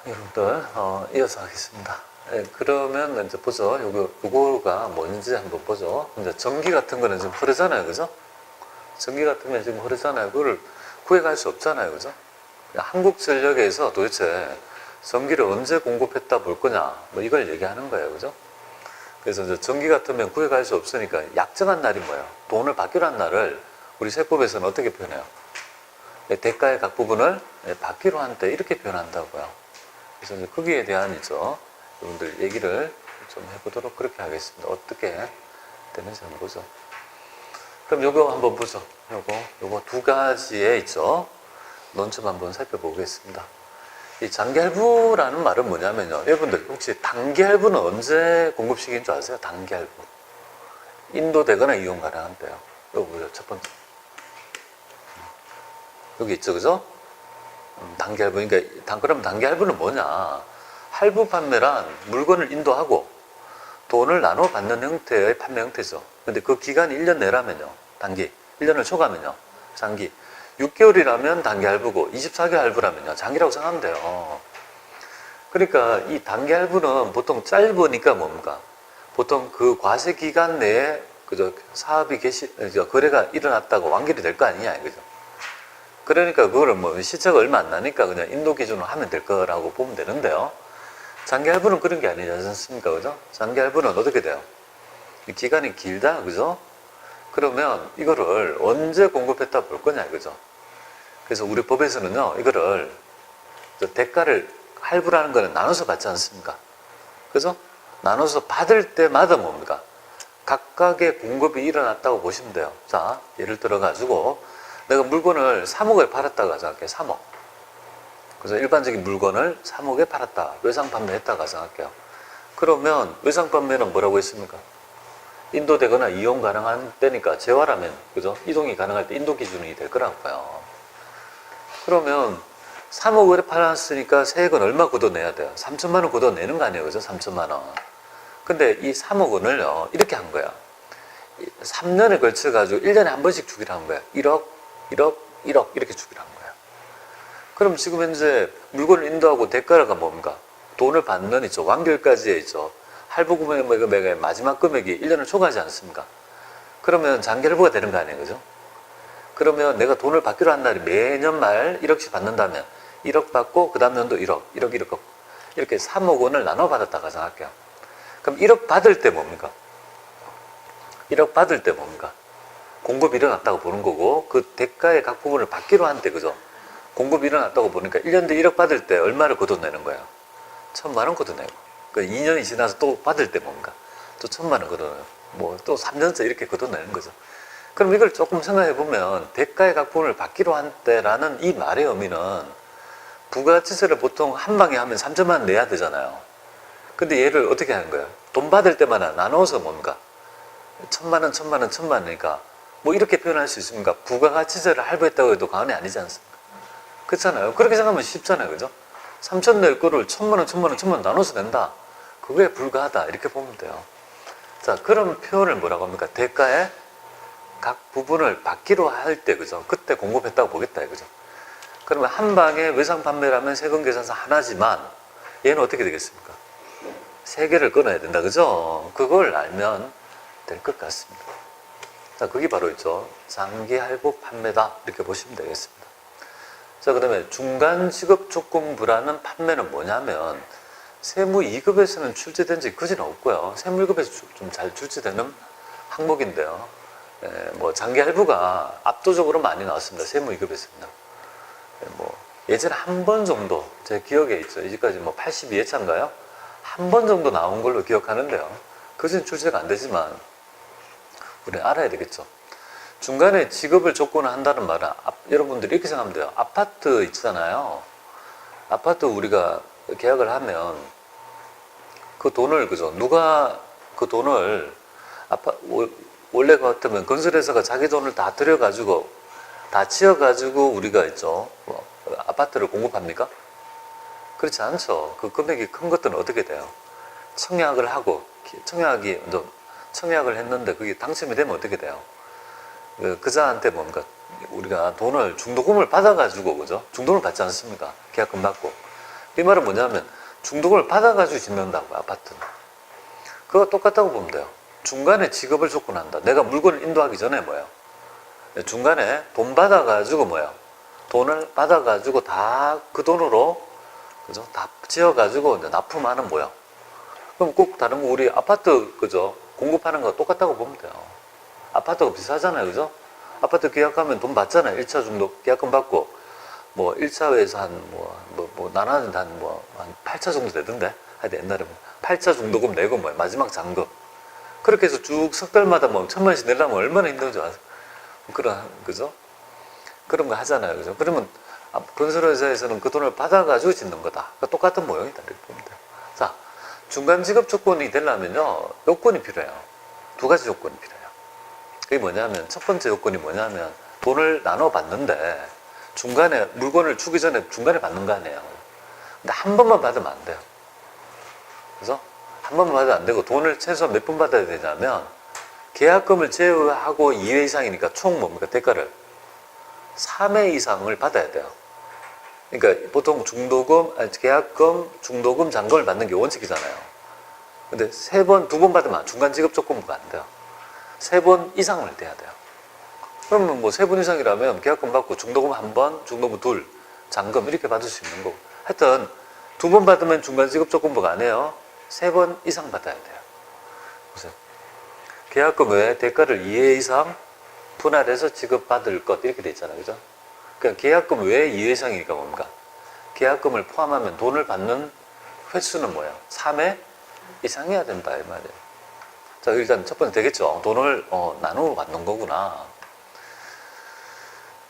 여러분들, 이어서 하겠습니다. 그러면 이제 보죠. 요거가 뭔지 한번 보죠. 이제 전기 같은 거는 지금 흐르잖아요. 그죠? 전기 같은 건 지금 흐르잖아요. 그걸 구해갈 수 없잖아요. 그죠? 한국전력에서 도대체 전기를 언제 공급했다 볼 거냐, 뭐 이걸 얘기하는 거예요. 그죠? 그래서 이제 전기 같으면 구해갈 수 없으니까 약정한 날이 뭐예요? 돈을 받기로 한 날을 우리 세법에서는 어떻게 표현해요? 대가의 각 부분을 받기로 한 때 이렇게 표현한다고요. 그래서 이제 거기에 대한 여러분들 얘기를 좀 해보도록 그렇게 하겠습니다. 어떻게 되는지 한번 보죠. 그럼 요거 한번 보죠. 요거 두 가지에 논점 한번 살펴보겠습니다. 이 장기할부라는 말은 뭐냐면요. 여러분들 혹시 단기할부는 언제 공급시킨 줄 아세요? 단기할부. 인도되거나 이용 가능한데요. 요거 보죠. 첫 번째. 여기 있죠. 그죠? 단기할부. 그러니까 그럼 단기할부는 뭐냐? 할부 판매란 물건을 인도하고 돈을 나눠 받는 형태의 판매 형태죠. 근데 그 기간이 1년 내라면요. 단기. 1년을 초과하면요. 장기. 6개월이라면 단기 할부고 24개월 할부라면요. 장기라고 생각하면 돼요. 그러니까 이 단기 할부는 보통 짧으니까 뭡니까? 보통 그 과세 기간 내에 사업이 거래가 일어났다고 완결이 될 거 아니냐 이거죠. 그러니까 그거를 뭐 시차가 얼마 안 나니까 그냥 인도 기준으로 하면 될 거라고 보면 되는데요. 장기 할부는 그런 게 아니지 않습니까? 그죠? 장기 할부는 어떻게 돼요? 기간이 길다. 그죠? 그러면 이거를 언제 공급했다 볼 거냐 이거죠. 그래서 우리 법에서는요, 이거를 대가를 할부라는 거는 나눠서 받지 않습니까? 그죠? 나눠서 받을 때마다 뭡니까? 각각의 공급이 일어났다고 보시면 돼요. 자, 예를 들어 가지고 내가 물건을 3억에 팔았다고 생각해요. 3억. 그래서 일반적인 물건을 3억에 팔았다. 외상 판매했다고 생각할게요. 그러면 외상 판매는 뭐라고 했습니까? 인도되거나 이용 가능한 때니까 재화라면, 그죠? 이동이 가능할 때 인도 기준이 될 거라고요. 그러면 3억을 팔았으니까 세액은 얼마 걷어내야 돼요? 3천만 원 걷어내는 거 아니에요? 그죠? 3천만 원. 근데 이 3억 원을요, 이렇게 한 거야. 3년에 걸쳐가지고 1년에 한 번씩 주기로 한 거야. 1억, 1억, 1억 이렇게 주기로 한 거야. 그럼 지금 현재 물건을 인도하고 대가가 뭡니까? 돈을 받는 완결까지의 할부 금액의 마지막 금액이 1년을 초과하지 않습니까? 그러면 장기할부가 되는 거 아니에요? 그죠? 그러면 내가 돈을 받기로 한 날이 매년 말 1억씩 받는다면 1억 받고 그 다음 년도 1억, 1억, 1억 이렇게 3억 원을 나눠 받았다고 생각할게요. 그럼 1억 받을 때 뭡니까? 1억 받을 때 뭡니까? 공급이 일어났다고 보는 거고 그 대가의 각 부분을 받기로 한 때, 그죠? 공급이 일어났다고 보니까 1년 뒤에 1억 받을 때 얼마를 걷어내는 거예요? 1,000만 원 걷어내고. 그 2년이 지나서 또 받을 때 뭡니까? 또 1,000만 원 걷어내고. 뭐 또 3년째 이렇게 걷어내는 거죠. 그럼 이걸 조금 생각해 보면 대가의 각 부분을 받기로 한 때라는 이 말의 의미는 부가가치세를 보통 한 방에 하면 3천만 원 내야 되잖아요. 근데 얘를 어떻게 하는 거예요? 돈 받을 때마다 나눠서 뭡니까? 1,000만 원, 1,000만 원, 1,000만 원이니까 뭐 이렇게 표현할 수 있습니까? 부가가치세를 할부했다고 해도 과언이 아니지 않습니까? 그렇잖아요. 그렇게 생각하면 쉽잖아요. 그죠? 3천 낼 거를 1,000만 원, 1,000만 원, 1,000만 원 나눠서 낸다. 그거에 불과하다. 이렇게 보면 돼요. 자, 그런 표현을 뭐라고 합니까? 대가의 각 부분을 받기로 할 때, 그죠? 그때 공급했다고 보겠다. 그죠? 그러면 한 방에 외상 판매라면 세금 계산서 하나지만 얘는 어떻게 되겠습니까? 세 개를 끊어야 된다. 그죠? 그걸 알면 될 것 같습니다. 자, 그게 바로 장기 할부 판매다. 이렇게 보시면 되겠습니다. 자, 그 다음에 중간 지급 조건부라는 판매는 뭐냐면 세무 2급에서는 출제된 지 그지는 없고요. 세무 1급에서 좀 잘 출제되는 항목인데요. 뭐 장기 할부가 압도적으로 많이 나왔습니다. 세무 2급에서는요. 뭐 예전에 한 번 정도 제 기억에 있죠. 이제까지 뭐 82회차인가요? 한 번 정도 나온 걸로 기억하는데요. 그지는 출제가 안 되지만 우리 알아야 되겠죠. 중간에 지급을 조건을 한다는 말은 여러분들이 이렇게 생각하면 돼요. 아파트 있잖아요. 아파트 우리가 계약을 하면 그 돈을, 그죠? 누가 그 돈을 원래 같으면 건설회사가 자기 돈을 다 들여가지고 다 치어가지고 우리가 아파트를 공급합니까? 그렇지 않죠. 그 금액이 큰 것들은 어떻게 돼요? 청약을 하고 청약을 했는데 그게 당첨이 되면 어떻게 돼요? 그자한테 뭡니까? 우리가 돈을 중도금을 받아가지고, 그죠? 중도금을 받지 않습니까? 계약금 받고. 이 말은 뭐냐면 중도금을 받아가지고 짓는다고 아파트는. 그거 똑같다고 보면 돼요. 중간에 지급을 조건한다. 내가 물건을 인도하기 전에 뭐예요? 중간에 돈 받아가지고 뭐예요? 돈을 받아가지고 다 그 돈으로 그죠? 다 지어가지고 이제 납품하는 뭐예요? 그럼 꼭 다른 거 우리 아파트 그죠? 공급하는 거 똑같다고 보면 돼요. 아파트가 비싸잖아요, 그죠? 아파트 계약하면 돈 받잖아요. 1차 중도 계약금 받고 뭐 1차에서 나눠는 한 8차 정도 되던데. 하여튼 옛날에 8차 중도금 내고 뭐예요? 마지막 잔금. 그렇게 해서 쭉 석 달마다 뭐 1,000만원씩 내려면 얼마나 힘든지 아세요? 그런 그죠? 그런 거 하잖아요, 그죠? 그러면 건설회사에서는 그 돈을 받아가지고 짓는 거다. 그러니까 똑같은 모형이다 이렇게 보면 돼요. 자, 중간 지급 조건이 되려면요 요건이 필요해요. 두 가지 요건이 필요해요. 그게 뭐냐면 첫 번째 요건이 뭐냐면 돈을 나눠 받는데 중간에 물건을 주기 전에 중간에 받는 거 아니에요. 근데 한 번만 받으면 안 돼요. 그래서 한 번만 받으면 안 되고 돈을 최소한 몇 번 받아야 되냐면 계약금을 제외하고 2회 이상이니까 총 뭡니까? 대가를 3회 이상을 받아야 돼요. 그러니까 보통 계약금, 중도금, 잔금을 받는 게 원칙이잖아요. 근데 두 번 받으면 중간 지급 조건부가 안 돼요. 3번 이상을 돼야 돼요. 그러면 뭐 3번 이상이라면 계약금 받고 중도금 1번, 중도금 2, 잔금 이렇게 받을 수 있는 거고. 하여튼 2번 받으면 중간 지급 조건부가 아니에요. 3번 이상 받아야 돼요. 보세요. 계약금 외에 대가를 2회 이상 분할해서 지급받을 것 이렇게 돼 있잖아요, 그죠? 그러니까 계약금 외에 2회 이상이니까 뭡니까? 계약금을 포함하면 돈을 받는 횟수는 뭐예요? 3회 이상이어야 된다 이 말이에요. 자, 일단 첫 번째 되겠죠. 돈을 나누어 받는 거구나.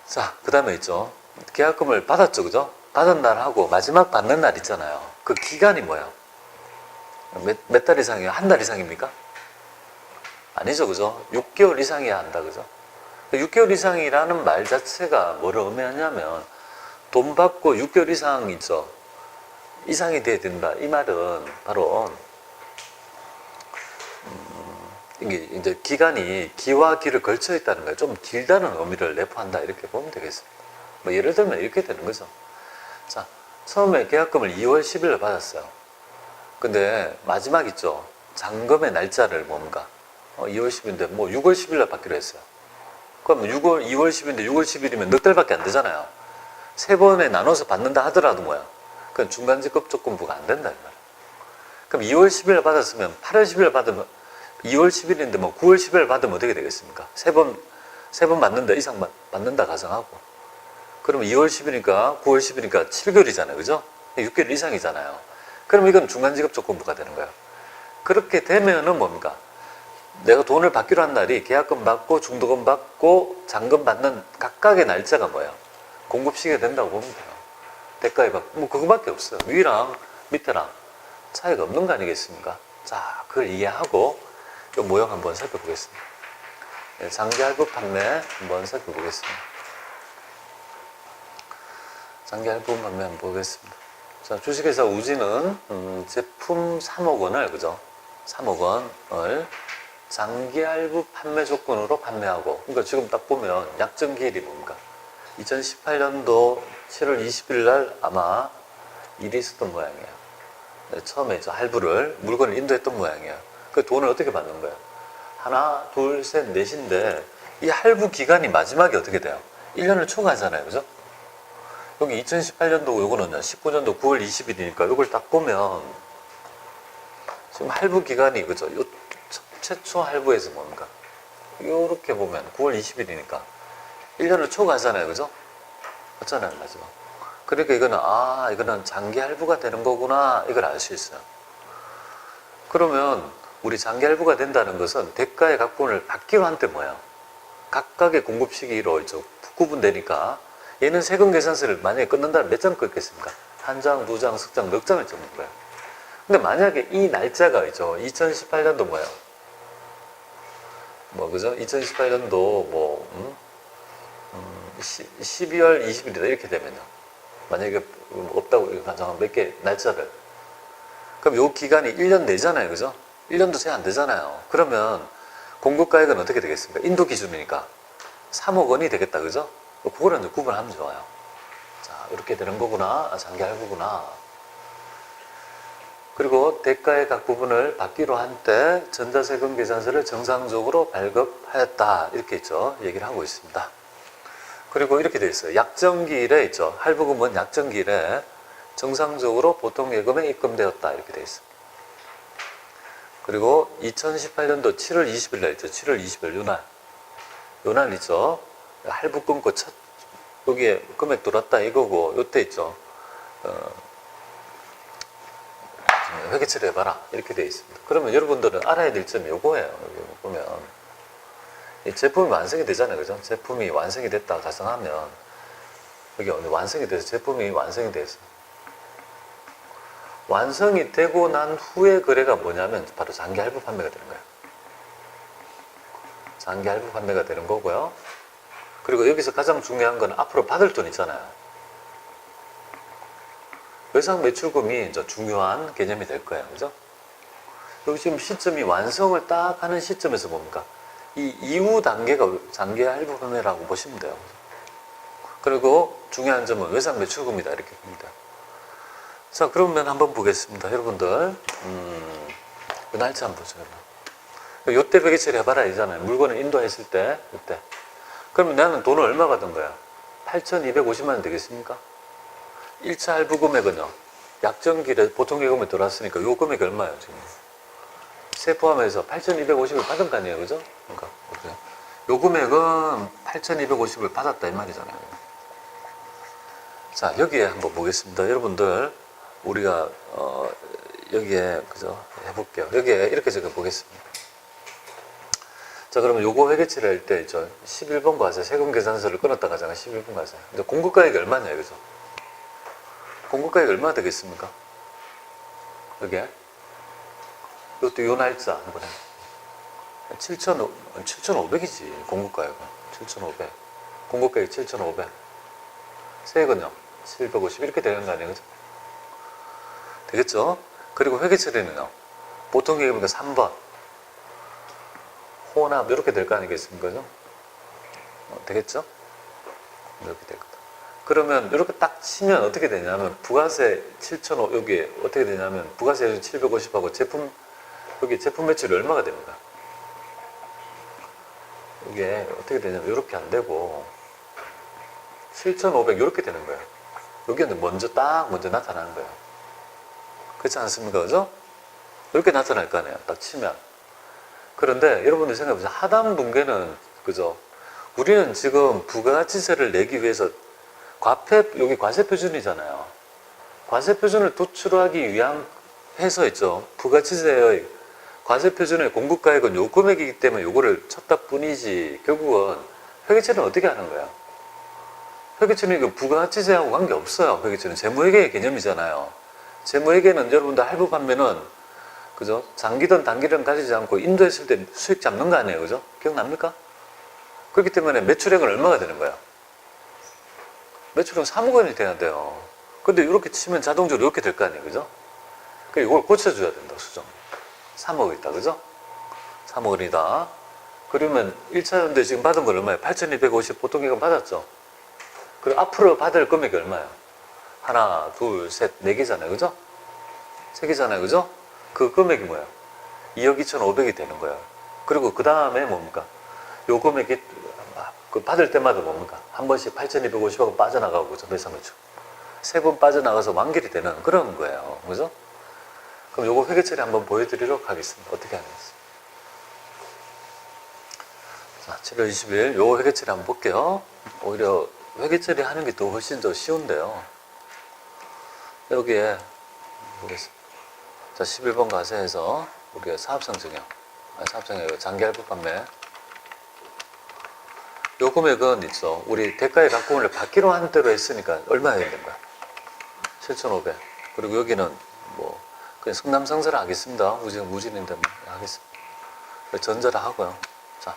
자, 그 다음에 있죠. 계약금을 받았죠, 그죠? 받은 날하고 마지막 받는 날 있잖아요. 그 기간이 뭐예요? 몇 달 이상이에요? 한 달 이상입니까? 아니죠, 그죠? 6개월 이상이어야 한다, 그죠? 6개월 이상이라는 말 자체가 뭐를 의미하냐면 돈 받고 6개월 이상 있죠. 이상이 돼야 된다. 이 말은 바로 이게 이제 기간이 기와 기를 걸쳐 있다는 거예요. 좀 길다는 의미를 내포한다 이렇게 보면 되겠습니다. 뭐 예를 들면 이렇게 되는 거죠. 자, 처음에 계약금을 2월 10일에 받았어요. 근데 마지막 있죠. 잔금의 날짜를 뭡니까? 2월 10일인데 뭐 6월 10일에 받기로 했어요. 그럼 2월 10일인데 6월 10일이면 넉 달밖에 안 되잖아요. 3번에 나눠서 받는다 하더라도 뭐야? 그건 중간 지급 조건부가 안 된다 이 말이야. 그럼 2월 10일에 받았으면 8월 10일에 받으면 2월 10일인데 뭐 9월 10일에 받으면 어떻게 되겠습니까? 3번 받는다 이상 받는다 가정하고. 그러면 2월 10일이니까 9월 10일이니까 7개월이잖아요. 그죠? 6개월 이상이잖아요. 그럼 이건 중간 지급 조건부가 되는 거예요. 그렇게 되면은 뭡니까? 내가 돈을 받기로 한 날이 계약금 받고 중도금 받고 잔금 받는 각각의 날짜가 뭐예요? 공급 시기가 된다고 보면 돼요. 대가에 받고 뭐 그거밖에 없어요. 위랑 밑에랑 차이가 없는 거 아니겠습니까? 자, 그걸 이해하고 이 모형 한번 살펴보겠습니다. 네, 장기 할부 판매 한번 살펴보겠습니다. 장기 할부 판매 한번 보겠습니다. 자, 주식회사 우진은 제품 3억 원을 그죠? 3억 원을 장기 할부 판매 조건으로 판매하고, 그러니까 지금 딱 보면 약정 기일이 뭡니까? 2018년도 7월 20일 날 아마 일이 있었던 모양이에요. 처음에 저 할부를 물건을 인도했던 모양이에요. 그 돈을 어떻게 받는 거예요? 하나, 둘, 셋, 넷인데 이 할부 기간이 마지막에 어떻게 돼요? 1년을 초과하잖아요, 그죠? 여기 2018년도고 요거는요 19년도 9월 20일이니까 요걸 딱 보면 지금 할부 기간이 그죠? 요 최초 할부에서 뭡니까? 요렇게 보면 9월 20일이니까 1년을 초과하잖아요, 그죠? 맞잖아요, 마지막. 그러니까 이거는 장기 할부가 되는 거구나 이걸 알 수 있어요. 그러면 우리 장기 할부가 된다는 것은 대가의 각본을 받기로 한 때 뭐예요? 각각의 공급 시기로 구분되니까 얘는 세금 계산서를 만약에 끊는다면 몇 장 끊겠습니까? 한 장, 두 장, 석 장, 넉 장을 찍는 거예요. 근데 만약에 이 날짜가 있죠. 2018년도 뭐예요? 그죠? 2018년도 12월 20일이다 이렇게 되면요. 만약에 없다고 가정하면 몇 개 날짜를. 그럼 요 기간이 1년 내잖아요. 그죠? 1년도 채 안 되잖아요. 그러면 공급가액은 어떻게 되겠습니까? 인도 기준이니까 3억 원이 되겠다. 그죠? 그거를 이제 구분하면 좋아요. 자, 이렇게 되는 거구나. 장기 할부구나. 그리고 대가의 각 부분을 받기로 한 때 전자세금 계산서를 정상적으로 발급하였다. 이렇게 있죠. 얘기를 하고 있습니다. 그리고 이렇게 돼 있어요. 약정기일에 있죠. 할부금은 약정기일에 정상적으로 보통예금에 입금되었다. 이렇게 돼 있어요. 그리고 2018년도 7월 20일 날 있죠. 7월 20일 요날 있죠. 할부 끊고 여기에 금액 들어왔다 이거고 요때 있죠. 회계 처리해봐라 이렇게 되어 있습니다. 그러면 여러분들은 알아야 될 점이 요거예요. 여기 보면 이 제품이 완성이 되잖아요, 그죠? 제품이 완성이 됐다 가정하면 여기 완성이 돼서 제품이 완성이 돼서 완성이 되고 난 후에 거래가 뭐냐면 바로 장기 할부 판매가 되는 거예요. 장기 할부 판매가 되는 거고요. 그리고 여기서 가장 중요한 건 앞으로 받을 돈 있잖아요. 외상 매출금이 이제 중요한 개념이 될 거예요. 그죠? 여기 지금 시점이 완성을 딱 하는 시점에서 뭡니까? 이 이후 단계가 장기 할부 판매라고 보시면 돼요. 그리고 중요한 점은 외상 매출금이다. 이렇게 봅니다. 자, 그러면 한번 보겠습니다. 여러분들, 그 날짜 한번 보세요. 요때 회계 처리해봐라 이잖아요. 물건을 인도했을 때, 이때. 그러면 나는 돈을 얼마 받은 거야? 8,250만 원 되겠습니까? 1차 할부 금액은요, 약정기일에 보통예금에 들어왔으니까 요 금액이 얼마예요, 지금? 세 포함해서 8,250을 받은 거 아니에요, 그죠? 그러니까, 요 금액은 8,250을 받았다, 이 말이잖아요. 자, 여기에 한번 보겠습니다. 여러분들, 우리가, 여기에, 그죠? 해볼게요. 여기에 이렇게 적어 보겠습니다. 자, 그러면 요거 회계치를 할 때 있죠. 11번 과세, 세금 계산서를 끊었다 가잖아요. 11번 과세. 근데 공급가액이 얼마냐, 그죠? 공급가액이 얼마나 되겠습니까? 여기에. 이것도 요 날짜 한번 해. 7,500이지, 공급가액은. 7,500. 공급가액 7,500. 세액은요? 750. 이렇게 되는 거 아니에요, 그죠? 되겠죠? 그리고 회계처리는요? 보통 계획이니까 3번. 혼합, 이렇게 될 거 아니겠습니까? 그죠? 되겠죠? 이렇게 될 거다. 그러면 이렇게 딱 치면 어떻게 되냐면 부가세 7,500 여기 어떻게 되냐면 부가세 750하고 제품 여기 제품 매출이 얼마가 됩니까? 이게 어떻게 되냐면 이렇게 안 되고 7,500 이렇게 되는 거예요. 여기는 먼저 나타나는 거예요. 그렇지 않습니까? 그죠? 이렇게 나타날 거 아니에요. 딱 치면. 그런데 여러분들 생각해보세요. 하단 분계는 그죠? 우리는 지금 부가가치세를 내기 위해서 여기 과세표준이잖아요. 과세표준을 도출하기 위한 해서 있죠. 부가치세의 과세표준의 공급가액은 요 금액이기 때문에 요거를 쳤다 뿐이지 결국은 회계처리는 어떻게 하는 거야? 회계처리는 부가가치세하고 관계없어요. 회계처리는 재무회계의 개념이잖아요. 재무회계는 여러분들 할부 판매는 그죠? 장기든 단기든 가지지 않고 인도했을 때 수익 잡는 거 아니에요. 그죠? 기억납니까? 그렇기 때문에 매출액은 얼마가 되는 거야? 매출액은 3억 원이 돼야 돼요. 근데 이렇게 치면 자동적으로 이렇게 될 거 아니에요. 그죠? 그러니까 이걸 고쳐줘야 된다. 수정. 3억 있다. 그죠? 3억 원이다. 그러면 1차연대 지금 받은 건 얼마예요? 8,250 보통예금 받았죠? 그리고 앞으로 받을 금액이 얼마예요? 하나, 둘, 셋, 네 개잖아요. 그죠? 세 개잖아요. 그죠? 그 금액이 뭐예요? 2억 2,500이 되는 거예요. 그리고 그 다음에 뭡니까? 요 금액이 그 받을 때마다 뭡니까? 한 번씩 8,250하고 빠져나가고, 그죠? 매상매출. 세 번 빠져나가서 완결이 되는 그런 거예요. 그죠? 그럼 요거 회계처리 한번 보여드리도록 하겠습니다. 어떻게 하는지. 자, 7월 20일 요 회계처리 한번 볼게요. 오히려 회계처리 하는 게 더 훨씬 더 쉬운데요. 여기에 보겠습니다. 자, 11번 과세에서 우리가 사업성 증여, 장기 할부 판매. 요 금액은 있어. 우리 대가의 각공을 받기로 한 대로 했으니까 얼마 해야 되는 거야? 7,500. 그리고 여기는 뭐 그냥 성남상사를 하겠습니다. 무진인데 하겠습니다. 전자를 하고요. 자,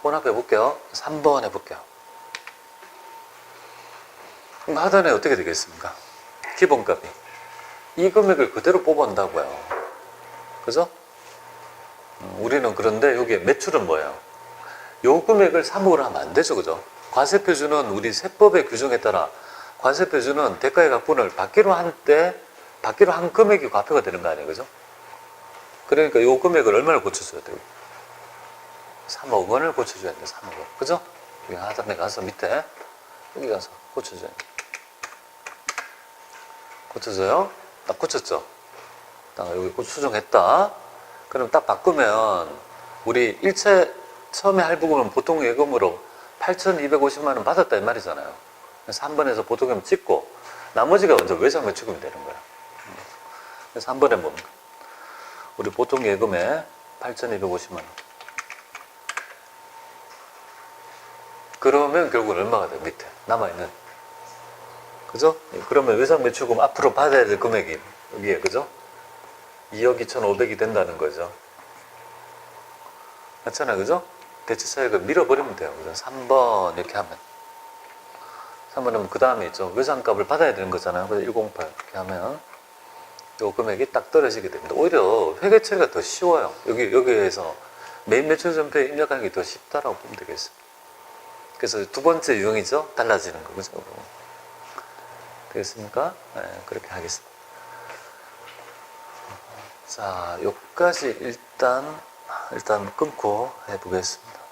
혼합해 볼게요. 3번 해볼게요. 그럼 하단에 어떻게 되겠습니까? 기본값이. 이 금액을 그대로 뽑아온다고요. 그죠? 우리는 그런데 여기에 매출은 뭐예요? 요 금액을 3억으로 하면 안 되죠. 그죠? 과세표준은 우리 세법의 규정에 따라 과세표준은 대가의 각본을 받기로 한 때 받기로 한 금액이 과표가 되는 거 아니에요, 그죠? 그러니까 요 금액을 얼마를 고쳐줘야 돼요? 3억 원을 고쳐줘야 돼, 3억 원. 그죠? 여기 하단에 가서 밑에, 여기 가서 고쳐줘야 돼. 고쳐져요? 딱 고쳤죠? 딱 여기 수정했다. 그럼 딱 바꾸면, 우리 일체 처음에 할부금은 보통 예금으로 8,250만 원 받았다 이 말이잖아요. 그래서 한 번에서 보통 예금 찍고, 나머지가 먼저 외상 매출금이 되는 거야. 그래서 한 번에 뭡니까? 우리 보통 예금에 8,250만 원. 그러면 결국은 얼마가 돼요? 밑에 남아있는, 그죠? 그러면 외상 매출금 앞으로 받아야 될 금액이 여기에, 그죠? 2억 2,500이 된다는 거죠. 맞잖아요, 그죠? 대체 차익을 밀어버리면 돼요. 그죠? 3번 이렇게 하면, 3번 하면 그 다음에 있죠, 외상값을 받아야 되는 거잖아요. 그래서 108 이렇게 하면 요 금액이 딱 떨어지게 됩니다. 오히려 회계 처리가 더 쉬워요. 여기에서 매입 매출 전표에 입력하는 게 더 쉽다라고 보면 되겠어요. 그래서 두 번째 유형이죠. 달라지는 거, 그죠? 되겠습니까? 네, 그렇게 하겠습니다. 자, 여기까지 일단 끊고 해보겠습니다.